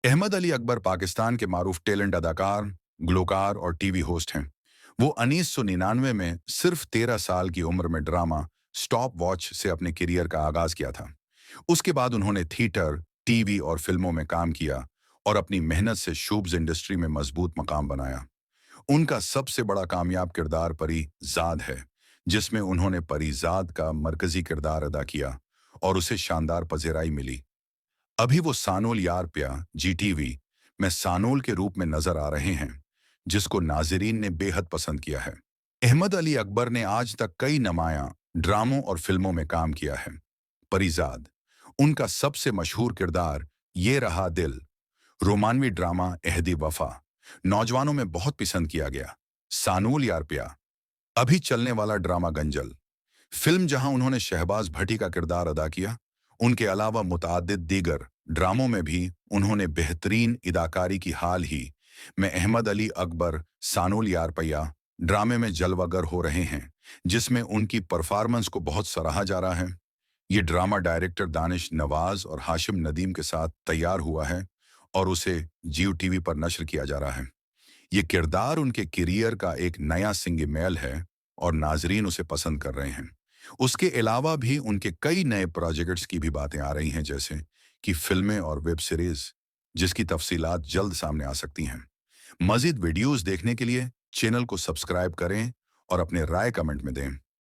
अहमद अली अकबर पाकिस्तान के मारूफ टैलेंट अदाकार, ग्लोकार और टीवी होस्ट हैं। वो 1999 में सिर्फ 13 साल की उम्र में ड्रामा स्टॉप वॉच से अपने करियर का आगाज किया था। उसके बाद उन्होंने थिएटर, टीवी और फिल्मों में काम किया और अपनी मेहनत से शोबिज़ इंडस्ट्री में मजबूत मकाम बनाया। उनका सबसे बड़ा कामयाब किरदार परी ज़ाद है, जिसमें उन्होंने परी ज़ाद का मरकजी किरदार अदा किया और उसे शानदार पज़ेराई मिली। अभी वो सानोल यार प्या जीटीवी में सानोल के रूप में नजर आ रहे हैं, जिसको नाजरीन ने बेहद पसंद किया है। अहमद अली अकबर ने आज तक कई नुमाया ड्रामों और फिल्मों में काम किया है। परिजाद, उनका सबसे मशहूर किरदार ये रहा दिल, रोमानवी ड्रामा अहदी वफा, नौजवानों में बहुत पसंद किया गया। सानोल यार प्या, अभी चलने वाला ड्रामा गंजल फिल्म जहां उन्होंने शहबाज भट्टी का किरदार अदा किया। उनके अलावा मुतअद्दिद दीगर ड्रामों में भी उन्होंने बेहतरीन अदाकारी की। हाल ही में अहमद अली अकबर सानोल यारपैया ड्रामे में जलवागर हो रहे हैं, जिसमें उनकी परफॉर्मेंस को बहुत सराहा जा रहा है। ये ड्रामा डायरेक्टर दानिश नवाज और हाशिम नदीम के साथ तैयार हुआ है और उसे जियो टीवी पर नश्र किया जा रहा है। ये किरदार उनके करियर का एक नया सिंगमेल है और नाजरीन उसे पसंद कर रहे हैं। उसके अलावा भी उनके कई नए प्रोजेक्ट्स की भी बातें आ रही हैं, जैसे कि फिल्में और वेब सीरीज, जिसकी तफसीलात जल्द सामने आ सकती हैं। मज़ीद वीडियोस देखने के लिए चैनल को सब्सक्राइब करें और अपने राय कमेंट में दें।